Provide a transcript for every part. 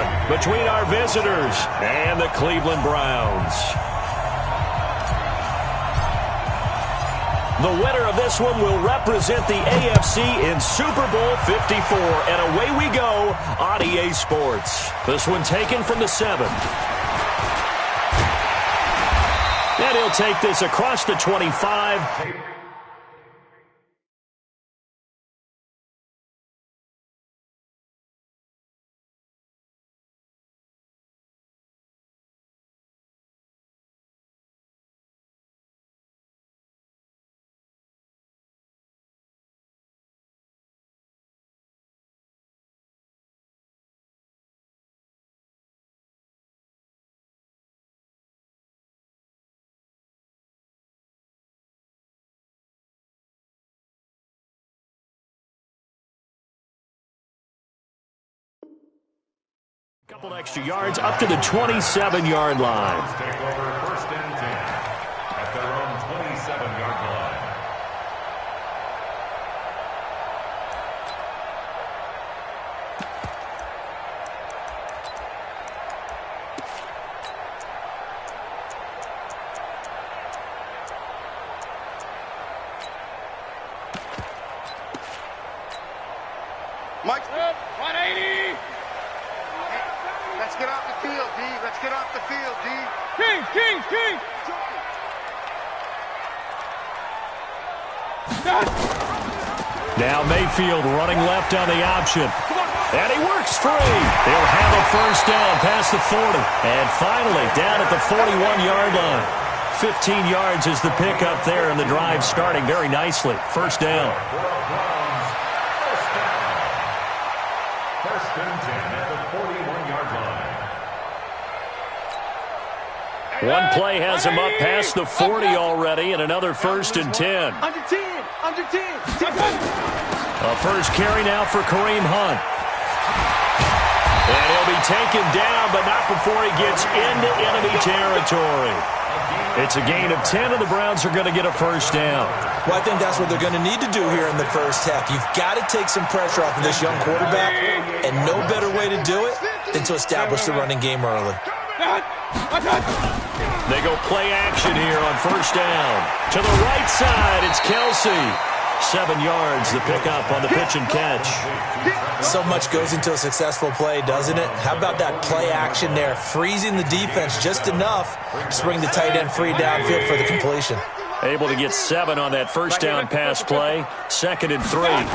one between our visitors and the Cleveland Browns. The winner of this one will represent the AFC in Super Bowl 54. And away we go on EA Sports. This one taken from the 7. And he'll take this across the 25. Couple extra yards up to the 27-yard line. Take over first and 10 at their own 27-yard line. Mike, 180. Let's get off the field, D. Let's get off the field, D. King. Now Mayfield running left on the option. And he works free. He'll have a first down past the 40. And finally down at the 41-yard line. 15 yards is the pickup there, and the drive starting very nicely. First down. First and 10 at the 41-yard line. One play has him up past the 40 already, and another first and 10. Under 10. A first carry now for Kareem Hunt. And he'll be taken down, but not before he gets into enemy territory. It's a gain of 10, and the Browns are going to get a first down. Well, I think that's what they're going to need to do here in the first half. You've got to take some pressure off of this young quarterback, and no better way to do it than to establish the running game early. They go play action here on first down. To the right side, it's Kelsey. 7 yards, the pickup on the pitch and catch. So much goes into a successful play, doesn't it? How about that play action there, freezing the defense just enough to bring the tight end free downfield for the completion. Able to get 7 on that first down pass play. 2nd and 3.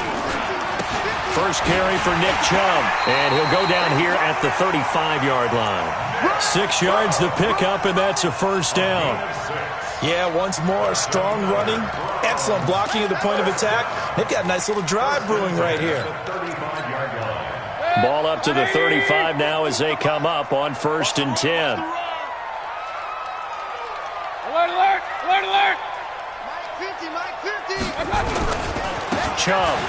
First carry for Nick Chubb, and he'll go down here at the 35-yard line. 6 yards the pickup, and that's a first down. Yeah, once more, strong running, excellent blocking at the point of attack. They've got a nice little drive brewing right here. Ball up to the 35 now as they come up on first and 10. Alert! Mike 50! Chubb.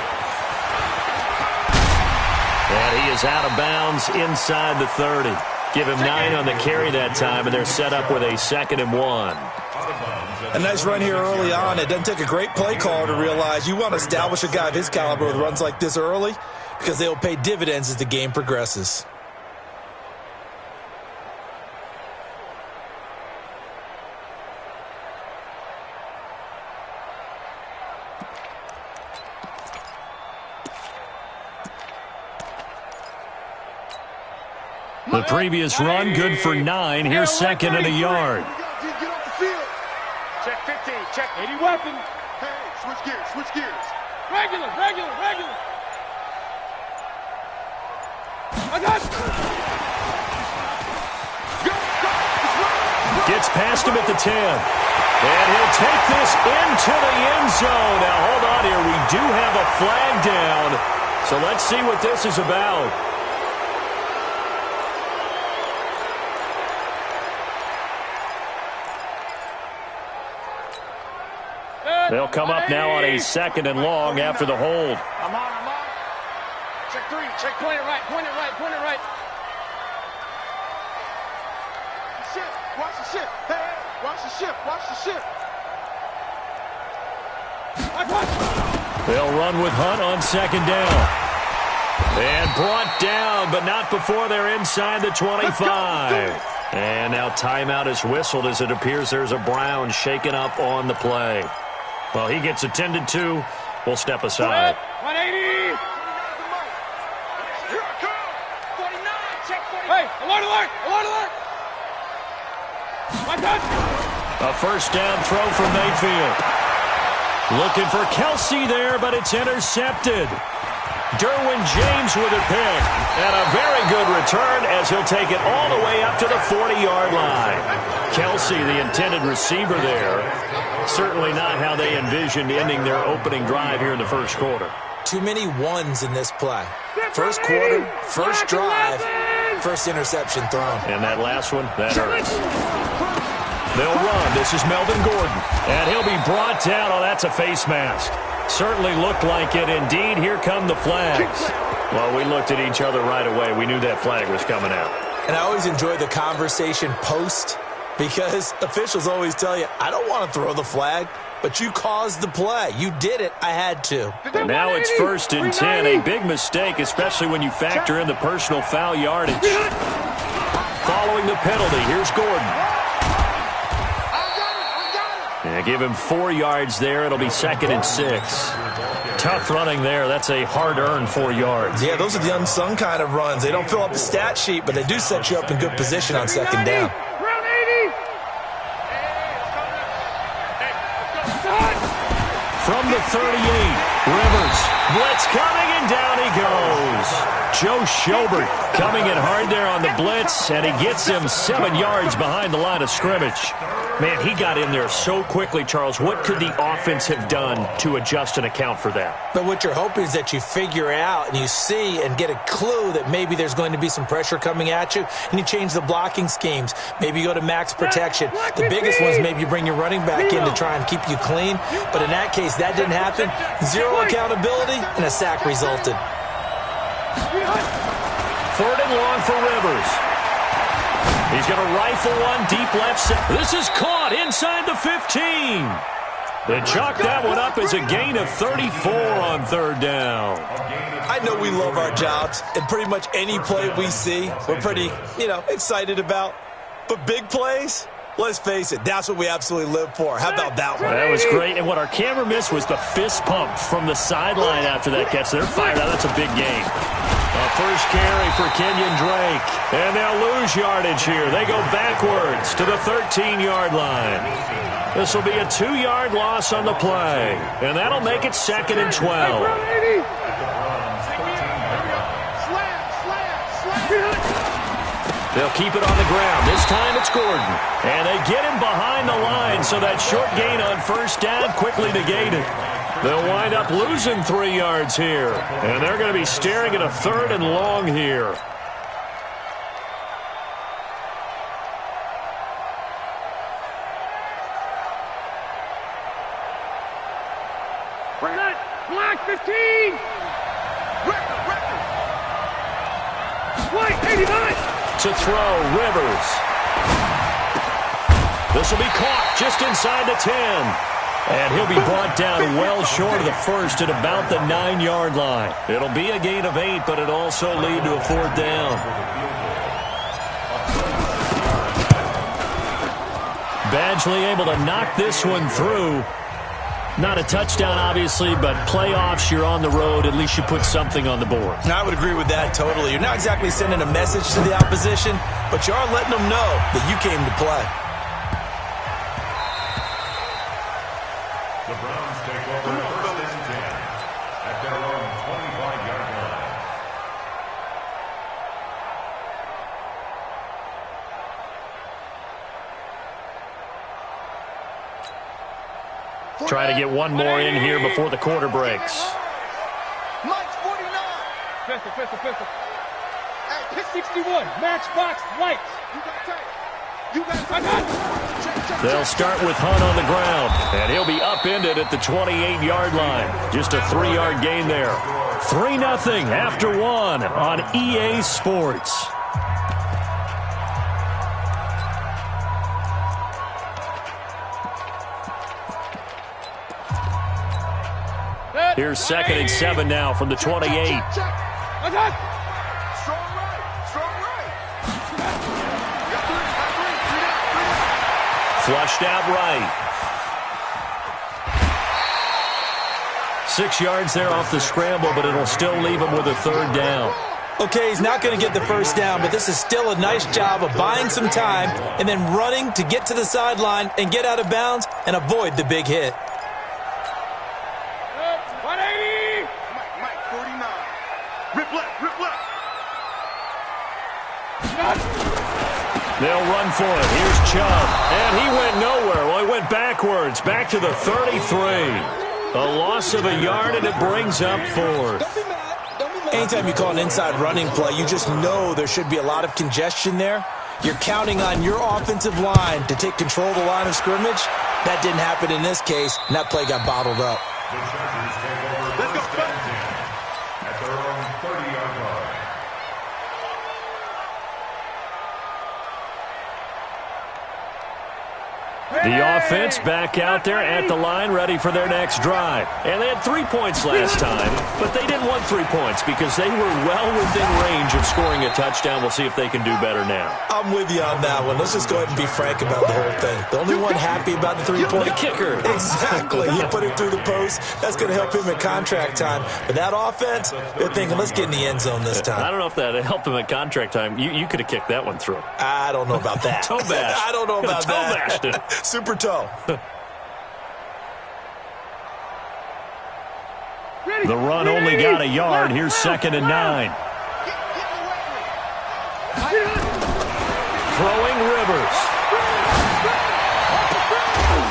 And he is out of bounds inside the 30. Give him 9 on the carry that time, and they're set up with a 2nd and 1. A nice run here early on. It doesn't take a great play caller to realize you want to establish a guy of his caliber with runs like this early because they will pay dividends as the game progresses. The previous run, good for 9. Here's 2nd and a yard. Get off the field. Check 15. Check 80 weapon. Hey, switch gears. Regular. Gets past him at the 10. And he'll take this into the end zone. Now, hold on here. We do have a flag down. So let's see what this is about. They'll come up now on a 2nd and long after the hold. I'm on. Check 3. Check, point it right. Watch the ship. Hey, watch the ship. They'll run with Hunt on 2nd down. And brought down, but not before they're inside the 25. And now timeout is whistled as it appears there's a Brown shaken up on the play. Well, he gets attended to. We'll step aside. 180. Hey, alert, alert, alert, alert. A first down throw from Mayfield. Looking for Kelsey there, but it's intercepted. Derwin James with a pick. And a very good return as he'll take it all the way up to the 40-yard line. Kelsey, the intended receiver there. Certainly not how they envisioned ending their opening drive here in the first quarter. Too many ones in this play. First quarter, first drive, first interception thrown. And that last one, that hurts. They'll run. This is Melvin Gordon. And he'll be brought down. Oh, that's a face mask. Certainly looked like it. Indeed, here come the flags. Well, we looked at each other right away. We knew that flag was coming out. And I always enjoy the conversation post because officials always tell you, I don't want to throw the flag, but you caused the play. You did it. I had to. And now it's 1st and 10. A big mistake, especially when you factor in the personal foul yardage. Following the penalty, here's Gordon. And give him 4 yards there. It'll be 2nd and 6. Tough running there. That's a hard-earned 4 yards. Yeah, those are the unsung kind of runs. They don't fill up the stat sheet, but they do set you up in good position on 2nd down. From the 38, Rivers. Blitz coming, and down he goes. Joe Schobert coming in hard there on the blitz, and he gets him 7 yards behind the line of scrimmage. Man, he got in there so quickly, Charles. What could the offense have done to adjust and account for that? But what you're hoping is that you figure out and you see and get a clue that maybe there's going to be some pressure coming at you, and you change the blocking schemes. Maybe you go to max protection. The biggest one is maybe you bring your running back in to try and keep you clean. But in that case, that didn't happen. 0 accountability, and a sack resulted. 3rd and long for Rivers. He's going to rifle one deep left side. This is caught inside the 15. They chalk that one up as a gain of 34 on 3rd down. I know we love our jobs, and pretty much any play we see, we're pretty, excited about. But big plays, let's face it, that's what we absolutely live for. How about that one? That was great, and what our camera missed was the fist pump from the sideline after that catch. They're fired out. That's a big game. First carry for Kenyon Drake. And they'll lose yardage here. They go backwards to the 13-yard line. This will be a 2-yard loss on the play. And that'll make it 2nd and 12. They'll keep it on the ground. This time it's Gordon. And they get him behind the line, so that short gain on 1st down quickly negated. They'll wind up losing 3 yards here. And they're going to be staring at a 3rd and long here. Black 15. White 89. To throw, Rivers. This will be caught just inside the 10. And he'll be brought down well short of the first at about the 9-yard line. It'll be a gain of 8, but it'll also lead to a 4th down. Badgley able to knock this one through. Not a touchdown, obviously, but playoffs, you're on the road. At least you put something on the board. I would agree with that totally. You're not exactly sending a message to the opposition, but you are letting them know that you came to play. The Browns take over 1st and 10 at their own 25-yard line. Trying to get one more in here before the quarter breaks. Mike's 49. Pistol. Hey, 61. Matchbox lights. You got it. They'll start with Hunt on the ground, and he'll be upended at the 28-yard line. Just a 3-yard gain there. 3-0 after 1 on EA Sports. Here's 2nd and 7 now from the 28. Strong right. Strong right. Flushed out right. 6 yards there off the scramble, but it'll still leave him with a third down. Okay, he's not going to get the first down, but this is still a nice job of buying some time and then running to get to the sideline and get out of bounds and avoid the big hit. 180. Mike, 49. Rip left, rip left. They'll run for it. Here's Chubb. And he went nowhere. Well, he went backwards, back to the 33. A loss of a yard, and it brings up fourth. Anytime you call an inside running play, you just know there should be a lot of congestion there. You're counting on your offensive line to take control of the line of scrimmage. That didn't happen in this case, and that play got bottled up. The Chargers take over first and 10 at their own 30-yard line. The offense back out there at the line, ready for their next drive. And they had 3 points last time, but they didn't want 3 points because they were well within range of scoring a touchdown. We'll see if they can do better now. I'm with you on that one. Let's just go ahead and be frank about the whole thing. The only one happy about the 3-point kicker. Exactly. He put it through the post. That's going to help him at contract time. But that offense, they're thinking, let's get in the end zone this time. I don't know if that helped him at contract time. You could have kicked that one through. I don't know about that. Toe bash. I don't know about Toe that. bashed it. Super toe. The run only got a yard. Here's 2nd and 9. Throwing Rivers.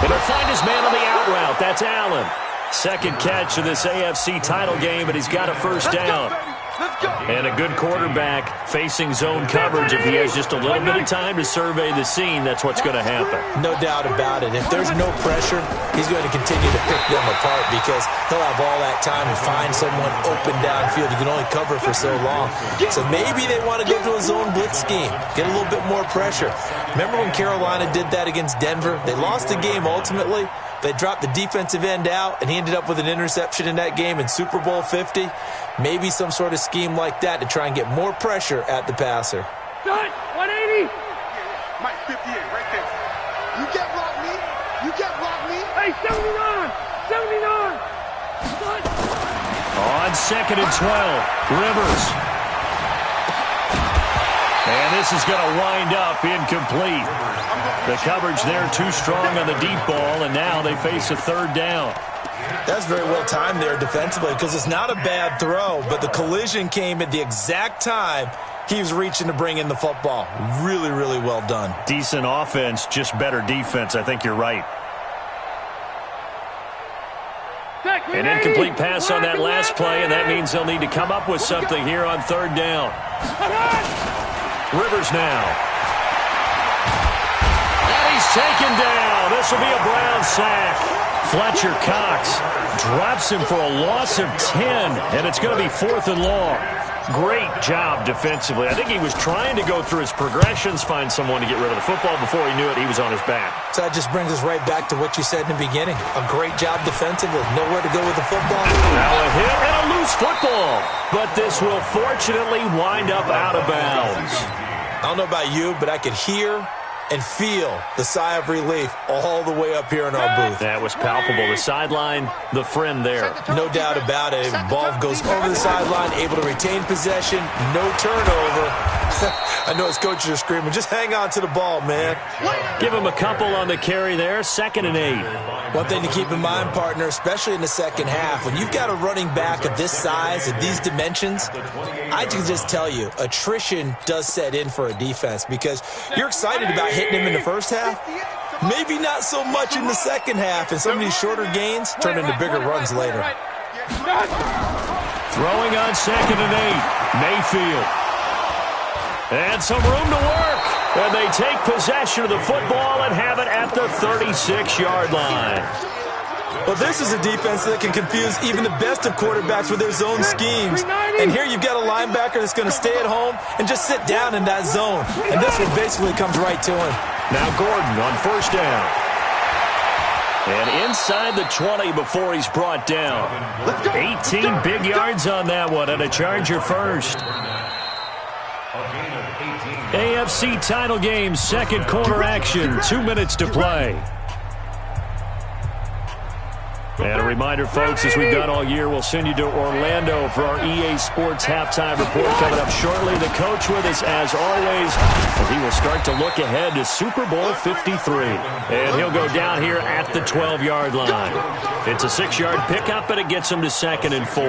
And he'll find his man on the out route. That's Allen. Second catch of this AFC title game, but he's got a first down. And a good quarterback facing zone coverage. If he has just a little bit of time to survey the scene, that's what's going to happen. No doubt about it. If there's no pressure, he's going to continue to pick them apart because he'll have all that time to find someone open downfield. He can only cover for so long. So maybe they want to go to a zone blitz scheme, get a little bit more pressure. Remember when Carolina did that against Denver? They lost the game ultimately. They dropped the defensive end out, and he ended up with an interception in that game in Super Bowl 50. Maybe some sort of scheme like that to try and get more pressure at the passer. 180. Mike, 58, right there. You can't block me. You can't block me. Hey, 79. 79. On 2nd and 12, Rivers. And this is going to wind up incomplete. The coverage there too strong on the deep ball, and now they face a third down. That's very well timed there defensively because it's not a bad throw, but the collision came at the exact time he was reaching to bring in the football. Really, really well done. Decent offense, just better defense. I think you're right. An incomplete pass on that last play, and that means they'll need to come up with something here on third down. Rivers now. And he's taken down. This will be a Brown sack. Fletcher Cox drops him for a loss of 10, and it's going to be 4th and long. Great job defensively. I think he was trying to go through his progressions, find someone to get rid of the football. Before he knew it, he was on his back. So that just brings us right back to what you said in the beginning. A great job defensively. Nowhere to go with the football. Now a hit and a loose football. But this will fortunately wind up out of bounds. I don't know about you, but I could hear and feel the sigh of relief all the way up here in our booth. That was palpable. The sideline, the friend there. No doubt about it. Ball goes over the sideline, able to retain possession, no turnover. I know his coaches are screaming, just hang on to the ball, man. Give him a couple on the carry there, 2nd and 8. One thing to keep in mind, partner, especially in the second half, when you've got a running back of this size and these dimensions, I can just tell you, attrition does set in for a defense because you're excited about hitting him in the first half. Maybe not so much in the second half, and some of these shorter gains turn into bigger runs later. Throwing on 2nd and 8, Mayfield. And some room to work. And they take possession of the football and have it at the 36-yard line. Well, this is a defense that can confuse even the best of quarterbacks with their zone schemes. And here you've got a linebacker that's going to stay at home and just sit down in that zone. And this one basically comes right to him. Now Gordon on 1st down. And inside the 20 before he's brought down. 18 big yards on that one, and a Charger first. AFC title game, second quarter action, 2 minutes to play. And a reminder, folks, as we've done all year, we'll send you to Orlando for our EA Sports halftime report coming up shortly. The coach with us, as always, as he will start to look ahead to Super Bowl 53. And he'll go down here at the 12-yard line. It's a 6-yard pickup, and it gets him to 2nd and 4.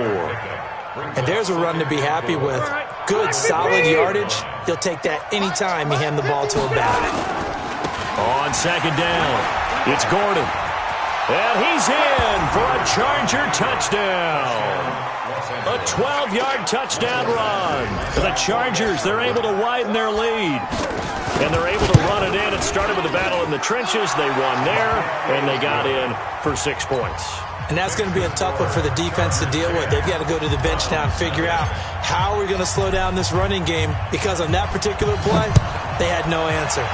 And there's a run to be happy with. Good, solid yardage. He'll take that anytime you hand the ball to a back. On 2nd down, it's Gordon. And he's in for a Charger touchdown. A 12-yard touchdown run. The Chargers, they're able to widen their lead. And they're able to run it in. It started with a battle in the trenches. They won there, and they got in for 6 points. And that's going to be a tough one for the defense to deal with. They've got to go to the bench now and figure out how are we going to slow down this running game, because on that particular play, they had no answer.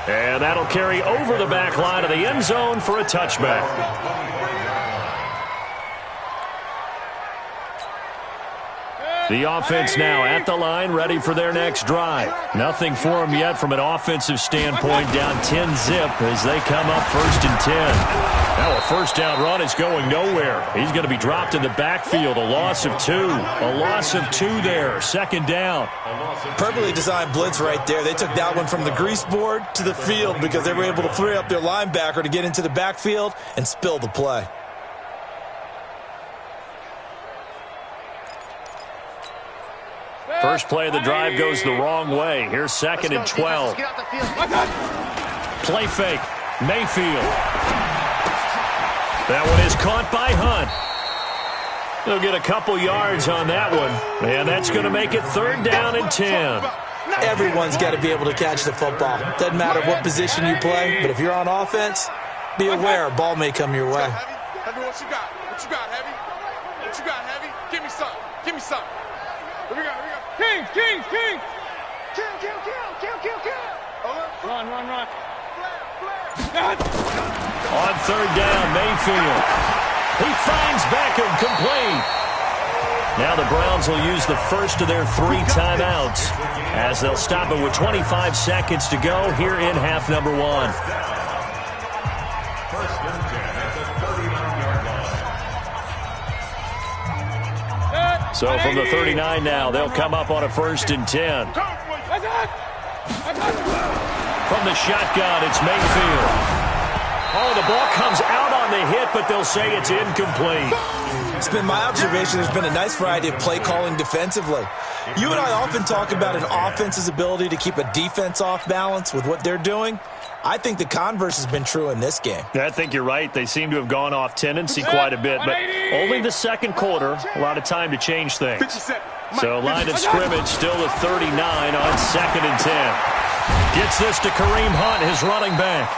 And that'll carry over the back line of the end zone for a touchback. The offense now at the line, ready for their next drive. Nothing for them yet from an offensive standpoint, down 10-zip as they come up 1st and 10. Now a first down run is going nowhere. He's going to be dropped in the backfield, a loss of 2. A loss of 2 there, 2nd down. Perfectly designed blitz right there. They took that one from the grease board to the field because they were able to free up their linebacker to get into the backfield and spill the play. First play of the drive goes the wrong way. Here's 2nd and 12. Play fake. Mayfield. That one is caught by Hunt. They'll get a couple yards on that one. And that's going to make it 3rd down and 10. Everyone's got to be able to catch the football. Doesn't matter what position you play, but if you're on offense, be aware a ball may come your way. Heavy, what you got? What you got, Heavy? What you got, Heavy? Give me some. Give me some. Here we go. King. Kill. Run. On 3rd down, Mayfield. He finds Beckham, complete. Now the Browns will use the first of their 3 timeouts as they'll stop it with 25 seconds to go here in half number 1. 1st and 10 at the 39-yard line. So from the 39 now, they'll come up on a 1st and 10. From the shotgun, it's Mayfield. Oh, the ball comes out on the hit, but they'll say it's incomplete. It's been my observation there's been a nice variety of play calling defensively. You and I often talk about an offense's ability to keep a defense off balance with what they're doing. I think the converse has been true in this game. I think you're right. They seem to have gone off tendency quite a bit, but only the 2nd quarter, a lot of time to change things. So line of scrimmage still at 39 on 2nd and 10. Gets this to Kareem Hunt, his running back.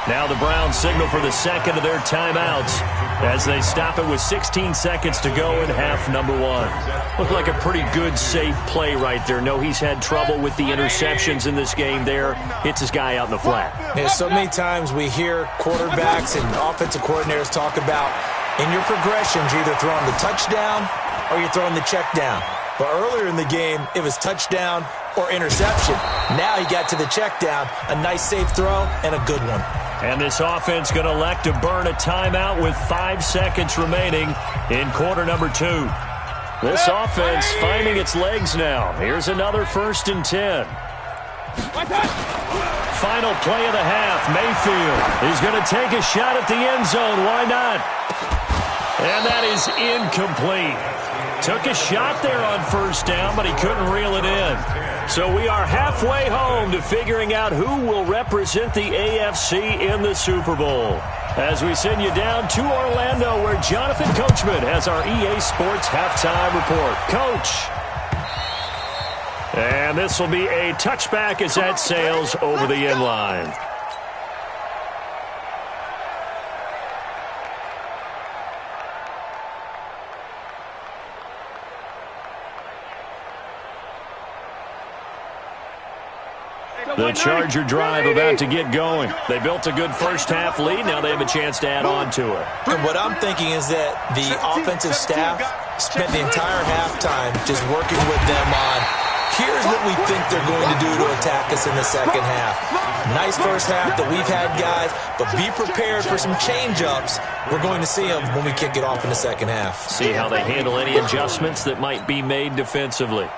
Now the Browns signal for the 2nd of their timeouts as they stop it with 16 seconds to go in half number 1. Looked like a pretty good, safe play right there. No, he's had trouble with the interceptions in this game there. Hits his guy out in the flat. Yeah, so many times we hear quarterbacks and offensive coordinators talk about in your progressions, you're either throwing the touchdown or you're throwing the check down. But earlier in the game, it was touchdown or interception. Now he got to the check down, a nice safe throw and a good one. And this offense going to elect to burn a timeout with 5 seconds remaining in quarter number 2. This offense finding its legs now. Here's another 1st and 10. Final play of the half. Mayfield is going to take a shot at the end zone. Why not? And that is incomplete. Took a shot there on 1st down, but he couldn't reel it in. So we are halfway home to figuring out who will represent the AFC in the Super Bowl. As we send you down to Orlando, where Jonathan Coachman has our EA Sports halftime report. Coach. And this will be a touchback as that sails over the end line. The Charger drive about to get going. They built a good first-half lead. Now they have a chance to add on to it. And what I'm thinking is that the offensive staff spent the entire halftime just working with them on, here's what we think they're going to do to attack us in the second half. Nice first half that we've had, guys, but be prepared for some change-ups. We're going to see them when we kick it off in the second half. See how they handle any adjustments that might be made defensively.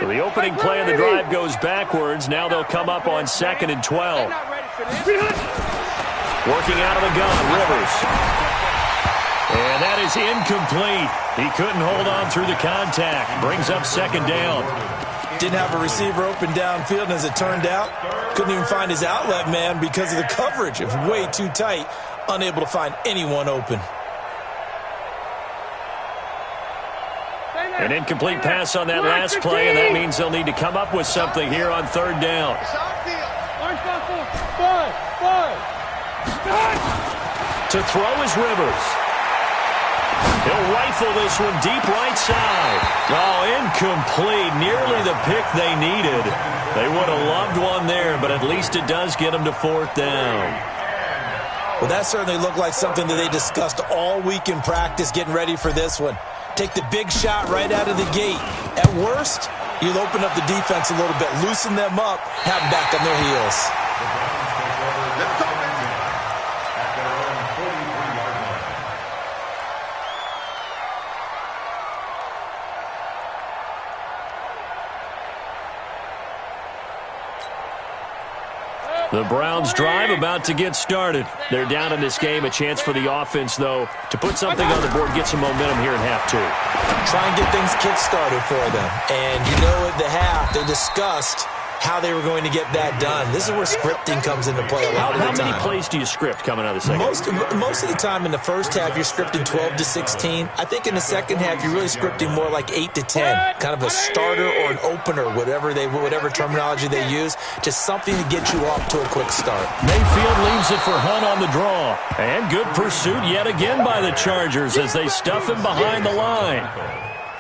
So the opening play of the drive goes backwards. Now they'll come up on 2nd and 12. Working out of the gun, Rivers. And that is incomplete. He couldn't hold on through the contact. Brings up 2nd down. Didn't have a receiver open downfield, and as it turned out, couldn't even find his outlet man because of the coverage. It was way too tight, unable to find anyone open. An incomplete pass on that last play, and that means they'll need to come up with something here on 3rd down. To throw is Rivers. He'll rifle this one deep right side. Oh, incomplete. Nearly the pick they needed. They would have loved one there, but at least it does get them to 4th down. Well, that certainly looked like something that they discussed all week in practice, getting ready for this one. Take the big shot right out of the gate. At worst, you'll open up the defense a little bit, loosen them up, have them back on their heels. The Browns drive about to get started. They're down in this game. A chance for the offense, though, to put something on the board, get some momentum here in half 2. Try and get things kick-started for them. And you know at the half, they discussed how they were going to get that done. This is where scripting comes into play a lot of the time. How many plays do you script coming out of the second? Most of the time in the first half, you're scripting 12 to 16. I think in the second half, you're really scripting more like 8 to 10. Kind of a starter or an opener, whatever terminology they use. Just something to get you off to a quick start. Mayfield leaves it for Hunt on the draw. And good pursuit yet again by the Chargers as they stuff him behind the line.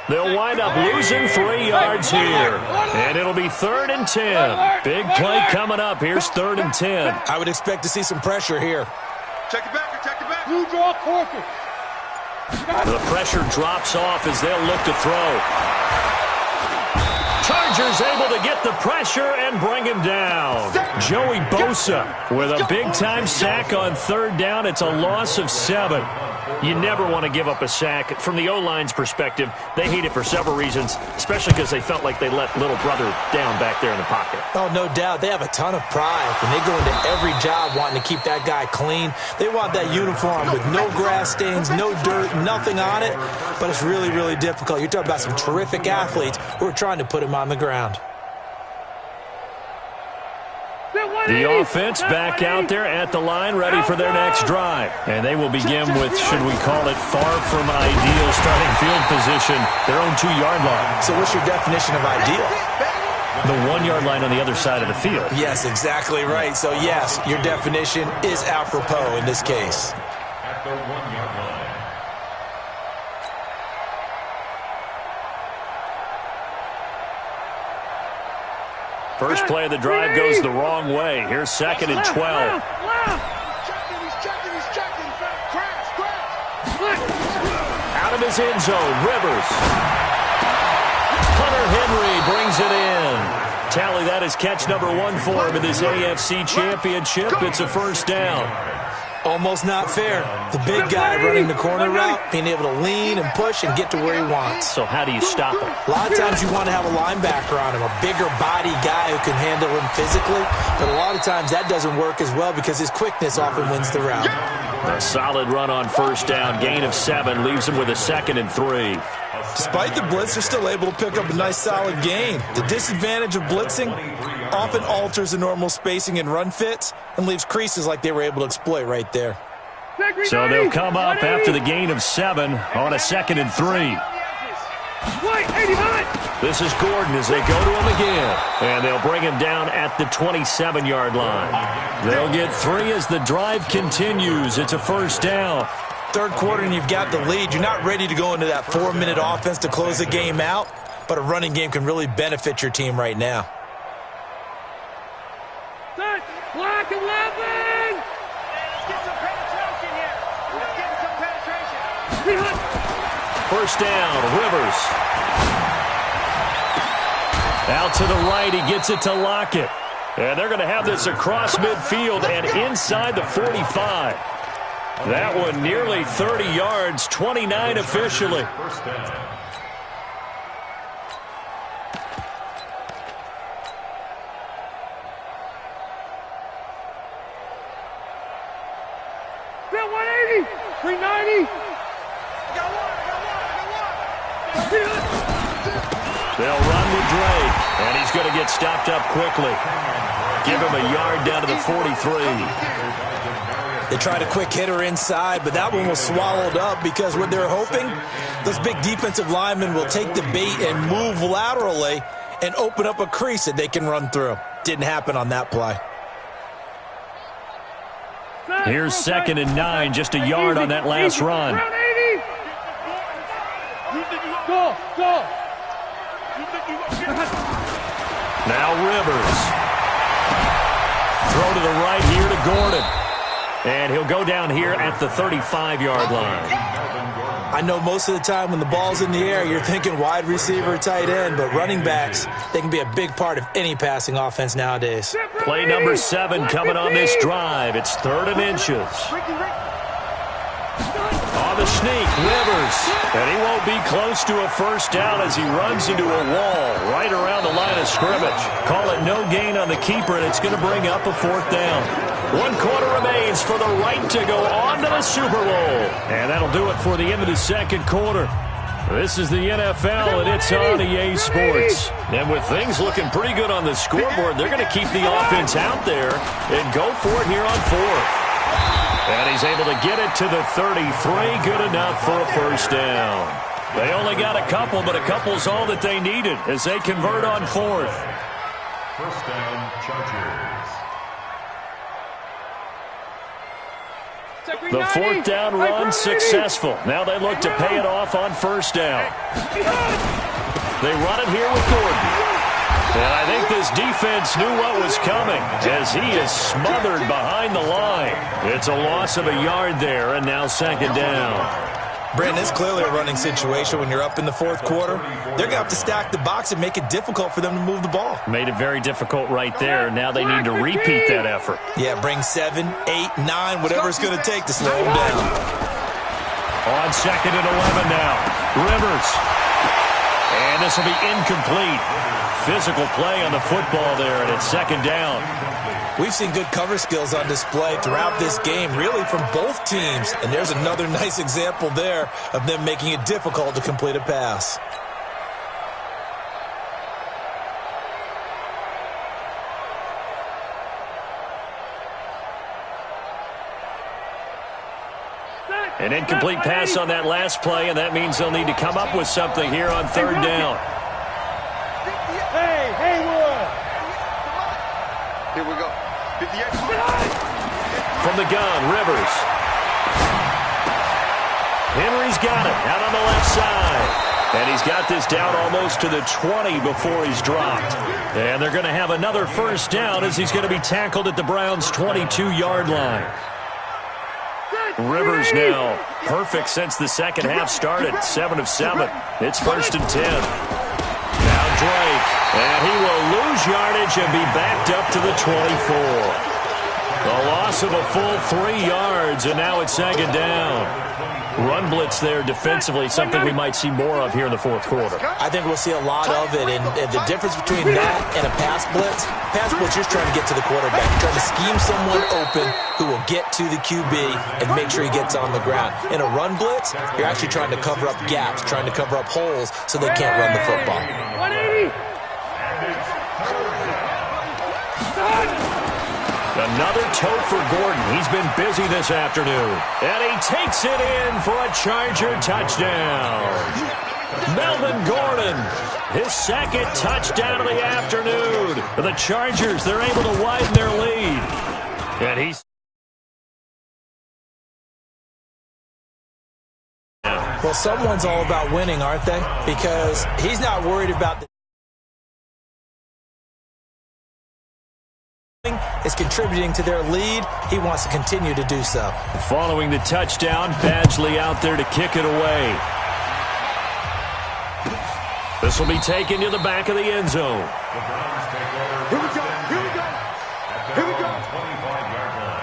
They'll wind up losing 3 yards here. And it'll be 3rd and 10. Big play coming up. Here's 3rd and 10. I would expect to see some pressure here. Check it back, check it back. You draw corker. The pressure drops off as they'll look to throw. Chargers able to get the pressure and bring him down. Joey Bosa with a big-time sack on 3rd down. It's a loss of 7. You never want to give up a sack. From the O-line's perspective, they hate it for several reasons, especially because they felt like they let little brother down back there in the pocket. Oh, no doubt. They have a ton of pride, and they go into every job wanting to keep that guy clean. They want that uniform with no grass stains, no dirt, nothing on it, but it's really, really difficult. You're talking about some terrific athletes who are trying to put him on the ground. The offense back out there at the line, ready for their next drive. And they will begin with, should we call it, far from ideal starting field position, their own 2-yard line. So what's your definition of ideal? The 1-yard line on the other side of the field. Yes, exactly right. So, yes, your definition is apropos in this case. At the 1-yard line. First play of the drive goes the wrong way. Here's 2nd and 12. He's checking. Crash. Out of his end zone, Rivers. Hunter Henry brings it in. Tally, that is catch number 1 for him in this AFC Championship. It's a 1st down. Almost not fair. The big guy running the corner route, being able to lean and push and get to where he wants. So how do you stop him? A lot of times you want to have a linebacker on him, a bigger body guy who can handle him physically. But a lot of times that doesn't work as well because his quickness often wins the route. A solid run on 1st down. Gain of 7 leaves him with a 2nd and 3. Despite the blitz, they're still able to pick up a nice solid gain. The disadvantage of blitzing often alters the normal spacing and run fits and leaves creases like they were able to exploit right there. So they'll come up after the gain of 7 on a 2nd and 3. This is Gordon as they go to him again. And they'll bring him down at the 27-yard line. They'll get 3 as the drive continues. It's a first down. Third quarter and you've got the lead. You're not ready to go into that 4-minute offense to close the game out, but a running game can really benefit your team right now. Block 11! Let's get some penetration here. Let's get some penetration. First down, Rivers. Out to the right, he gets it to Lockett. And they're going to have this across midfield and inside the 45. That one nearly 30 yards, 29 officially. First down. Bill 180! 390! They'll run with Drake, and he's going to get stopped up quickly. Give him a yard down to the 43. They tried a quick hitter inside, but that one was swallowed up because what they're hoping, those big defensive linemen will take the bait and move laterally and open up a crease that they can run through. Didn't happen on that play. Here's 2nd and 9, just a yard on that last run. Go! Now Rivers. Throw to the right here to Gordon. And he'll go down here at the 35-yard line. I know most of the time when the ball's in the air, you're thinking wide receiver, tight end, but running backs, they can be a big part of any passing offense nowadays. Play number 7 coming on this drive. It's 3rd and inches. On the sneak, Rivers. And he won't be close to a first down as he runs into a wall right around the line of scrimmage. Call it no gain on the keeper, and it's going to bring up a 4th down. 1 quarter remains for the right to go on to the Super Bowl. And that'll do it for the end of the 2nd quarter. This is the NFL, and it's on EA Sports. And with things looking pretty good on the scoreboard, they're going to keep the offense out there and go for it here on 4th. And he's able to get it to the 33. Good enough for a first down. They only got a couple, but a couple's all that they needed as they convert on 4th. First down, Chargers. The 4th down run successful. Now they look to pay it off on first down. They run it here with Gordon. And I think this defense knew what was coming as he is smothered behind the line. It's a loss of a yard there, and now 2nd down. Brandon, it's clearly a running situation when you're up in the 4th quarter. They're going to have to stack the box and make it difficult for them to move the ball. Made it very difficult right there. Now they need to repeat that effort. Yeah, bring 7, 8, 9, whatever it's going to take to slow them down. On 2nd and 11 now. Rivers. And this will be incomplete. Physical play on the football there, and it's 2nd down. We've seen good cover skills on display throughout this game, really from both teams. And there's another nice example there of them making it difficult to complete a pass. An incomplete pass on that last play, and that means they'll need to come up with something here on 3rd down. Hey, Haywood! Here we go. 58. From the gun, Rivers. Henry's got it out on the left side. And he's got this down almost to the 20 before he's dropped. And they're going to have another first down as he's going to be tackled at the Browns' 22-yard line. Rivers now perfect since the 2nd half started. 7 of 7. It's 1st and 10. Now Drake. And he will lose yardage and be backed up to the 24. A loss of a full 3 yards, and now it's 2nd down. Run blitz there defensively, something we might see more of here in the 4th quarter. I think we'll see a lot of it, and the difference between that and a pass blitz, you're trying to get to the quarterback. You're trying to scheme someone open who will get to the QB and make sure he gets on the ground. In a run blitz, you're actually trying to cover up gaps, trying to cover up holes so they can't run the football. 180! Another toe for Gordon. He's been busy this afternoon. And he takes it in for a Charger touchdown. Melvin Gordon, his second touchdown of the afternoon. The Chargers, they're able to widen their lead. And he's... Well, someone's all about winning, aren't they? Because he's not worried about the... is contributing to their lead. He wants to continue to do so. Following the touchdown, Badgley out there to kick it away. This will be taken to the back of the end zone. The Browns take over. Here we go. Here we go. At Here we their go. own 25-yard line.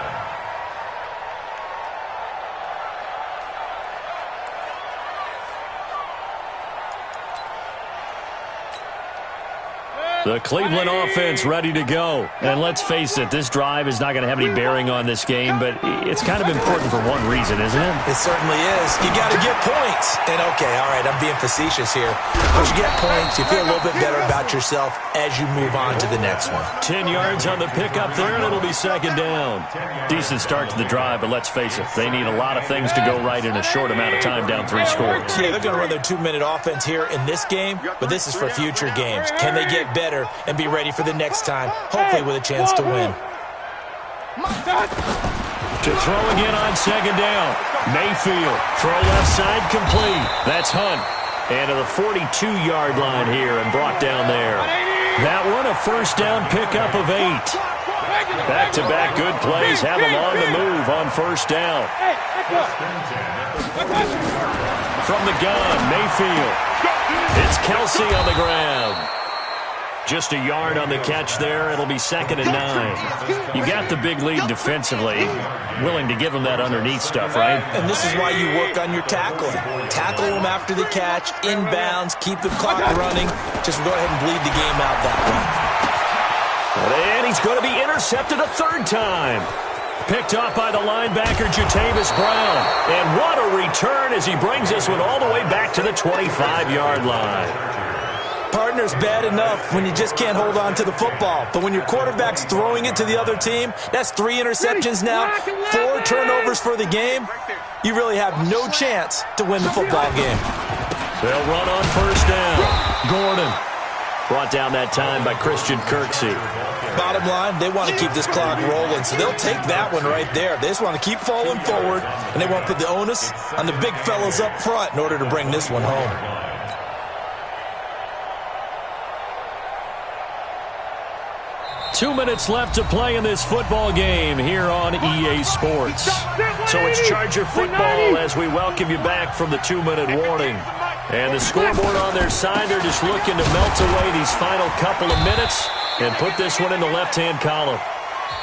The Cleveland offense ready to go. And let's face it, this drive is not going to have any bearing on this game, but it's kind of important for one reason, isn't it? It certainly is. You got to get points. And, okay, all right, I'm being facetious here. But you get points, you feel a little bit better about yourself as you move on to the next one. 10 yards on the pickup there, and it'll be second down. Decent start to the drive, but let's face it, they need a lot of things to go right in a short amount of time down 3 scores. Yeah, they're going to run their 2-minute offense here in this game, but this is for future games. Can they get better and be ready for the next time, hopefully with a chance to win? To throw again on second down. Mayfield, throw left side complete. That's Hunt. And to the 42-yard line here and brought down there. That one a first down pickup of 8. Back-to-back good plays have them on the move on first down. From the gun, Mayfield. It's Kelsey on the ground. Just a yard on the catch there. It'll be second and 9. You got the big lead defensively. Willing to give them that underneath stuff, right? And this is why you work on your tackling. Tackle them after the catch, inbounds, keep the clock running. Just go ahead and bleed the game out that way. And he's going to be intercepted a third time. Picked up by the linebacker, Jatavis Brown. And what a return as he brings this one all the way back to the 25-yard line. Partner's bad enough when you just can't hold on to the football. But when your quarterback's throwing it to the other team, that's 3 interceptions now, 4 turnovers for the game. You really have no chance to win the football game. They'll run on first down. Gordon brought down that time by Christian Kirksey. Bottom line, they want to keep this clock rolling, so they'll take that one right there. They just want to keep falling forward, and they want to put the onus on the big fellas up front in order to bring this one home. 2 minutes left to play in this football game here on EA Sports. So it's Charger football as we welcome you back from the 2-minute warning. And the scoreboard on their side, they're just looking to melt away these final couple of minutes and put this one in the left-hand column.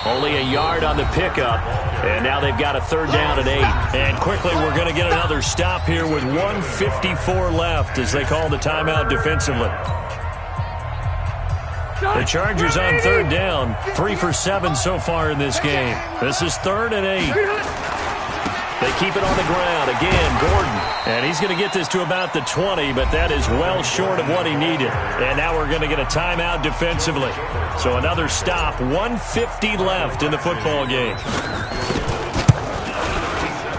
Only a yard on the pickup, and now they've got a third down and 8. And quickly, we're going to get another stop here with 1:54 left as they call the timeout defensively. The Chargers on third down, 3 for 7 so far in this game. This is 3rd and 8. They keep it on the ground. Again, Gordon. And he's going to get this to about the 20, but that is well short of what he needed. And now we're going to get a timeout defensively. So another stop, 1:50 left in the football game.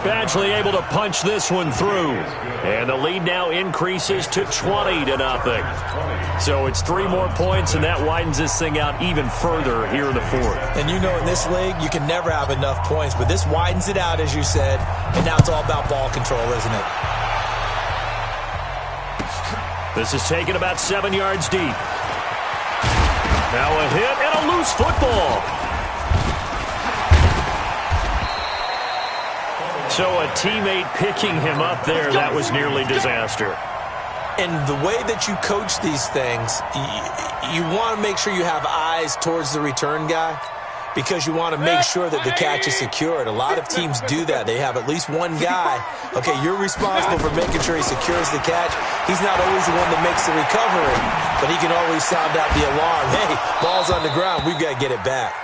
Badgley able to punch this one through. And the lead now increases to 20-0. So it's 3 more points, and that widens this thing out even further here in the 4th. And you know in this league, you can never have enough points, but this widens it out, as you said, and now it's all about ball control, isn't it? This is taken about 7 yards deep. Now a hit and a loose football. So a teammate picking him up there, that was nearly disaster. And the way that you coach these things, you want to make sure you have eyes towards the return guy because you want to make sure that the catch is secured. A lot of teams do that. They have at least one guy. Okay, you're responsible for making sure he secures the catch. He's not always the one that makes the recovery, but he can always sound out the alarm. Hey, ball's on the ground. We've got to get it back.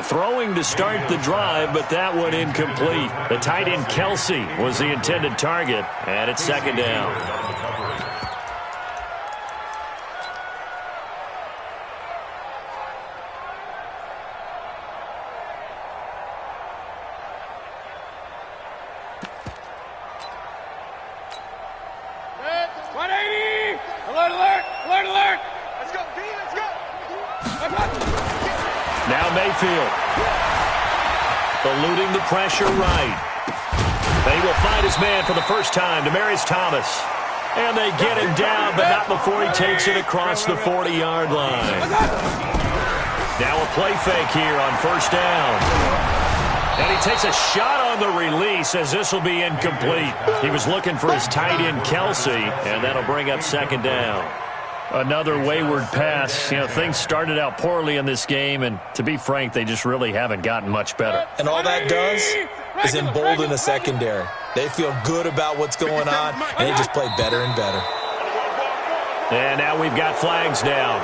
Throwing to start the drive, but that one incomplete. The tight end Kelsey was the intended target, and it's second down. Now Mayfield. Eluding the pressure right. They will find his man for the first time, Demaryius Thomas. And they get him down, but not before he takes it across the 40-yard line. Now a play fake here on first down. And he takes a shot on the release as this will be incomplete. He was looking for his tight end, Kelsey, and that'll bring up second down. Another wayward pass. You know, things started out poorly in this game, and to be frank, they just really haven't gotten much better. And all that does is embolden the secondary. They feel good about what's going on, and they just play better and better. And now we've got flags down.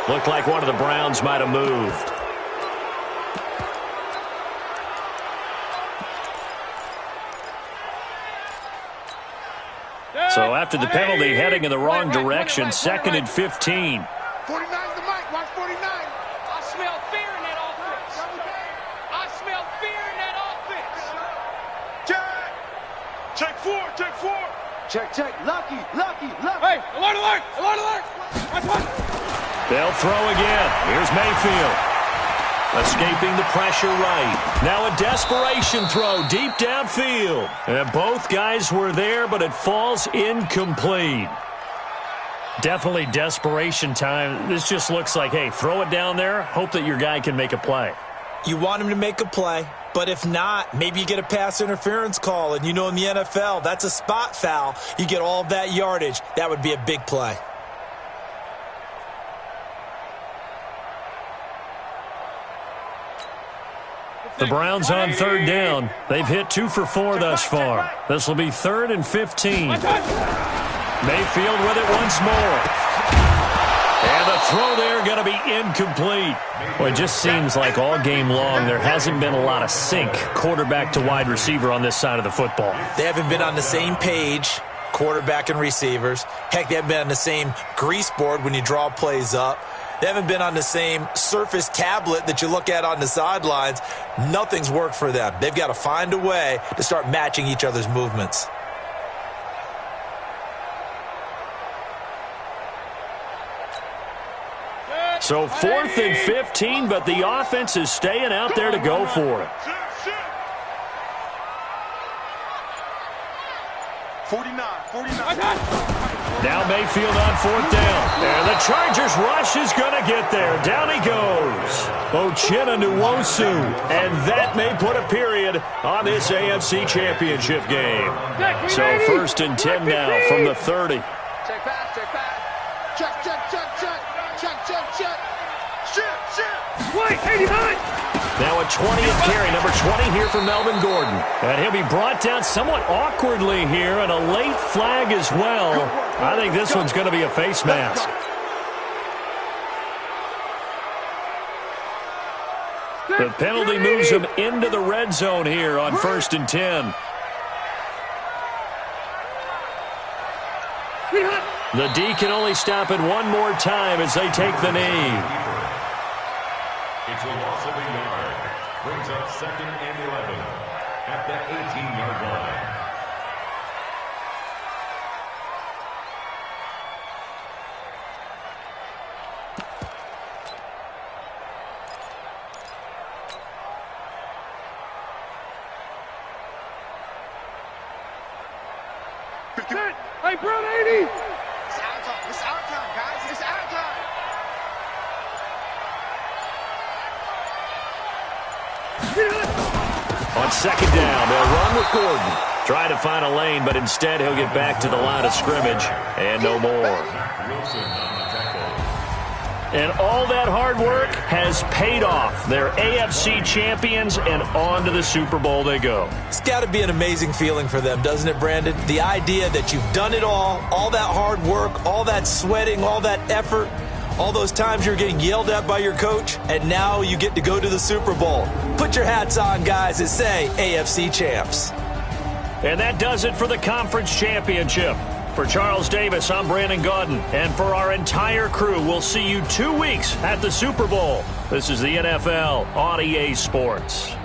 Looked like one of the Browns might have moved. So after the penalty, heading in the wrong direction, 2nd and 15. 49's the mic. Watch 49. I smell fear in that offense. I smell fear in that offense. Check 4. Check 4. Check. Lucky. Hey, alert. Watch. They'll throw again. Here's Mayfield. Escaping the pressure right. Now a desperation throw deep downfield. And both guys were there, but it falls incomplete. Definitely desperation time. This just looks like, hey, throw it down there, hope that your guy can make a play. You want him to make a play, but if not, maybe you get a pass interference call. And you know in the NFL, that's a spot foul. You get all of that yardage. That would be a big play. The Browns on third down. They've hit 2 for 4 thus far. This will be 3rd and 15. Mayfield with it once more. And the throw there going to be incomplete. Well, it just seems like all game long there hasn't been a lot of sync quarterback to wide receiver on this side of the football. They haven't been on the same page, quarterback and receivers. Heck, they haven't been on the same grease board when you draw plays up. They haven't been on the same surface tablet that you look at on the sidelines. Nothing's worked for them. They've got to find a way to start matching each other's movements. So 4th and 15, but the offense is staying out there to go for it. 49. Now Mayfield on 4th down. And the Chargers rush is going to get there. Down he goes. Uchenna Nwosu. And that may put a period on this AFC Championship game. So 1st and 10 now from the 30. Check pass. Check. Wait, 89. Now a 20th carry, number 20 here for Melvin Gordon. And he'll be brought down somewhat awkwardly here, and a late flag as well. I think this one's going to be a face mask. The penalty moves him into the red zone here on 1st and 10. The D can only stop it one more time as they take the knee. It's a loss of a yard. Brings up 2nd and 11 at the 18-yard line. Hey, Brown 80. It's our time, guys. It's our time. On 2nd down, they'll run with Gordon. Try to find a lane, but instead he'll get back to the line of scrimmage and no more. Wilson on the tackle. And all that hard work has paid off. They're AFC champions, and on to the Super Bowl they go. It's got to be an amazing feeling for them, doesn't it, Brandon? The idea that you've done it all that hard work, all that sweating, all that effort, all those times you're getting yelled at by your coach, and now you get to go to the Super Bowl. Put your hats on, guys, and say AFC champs. And that does it for the conference championship. For Charles Davis, I'm Brandon Gaudin. And for our entire crew, we'll see you 2 weeks at the Super Bowl. This is the NFL on EA Sports.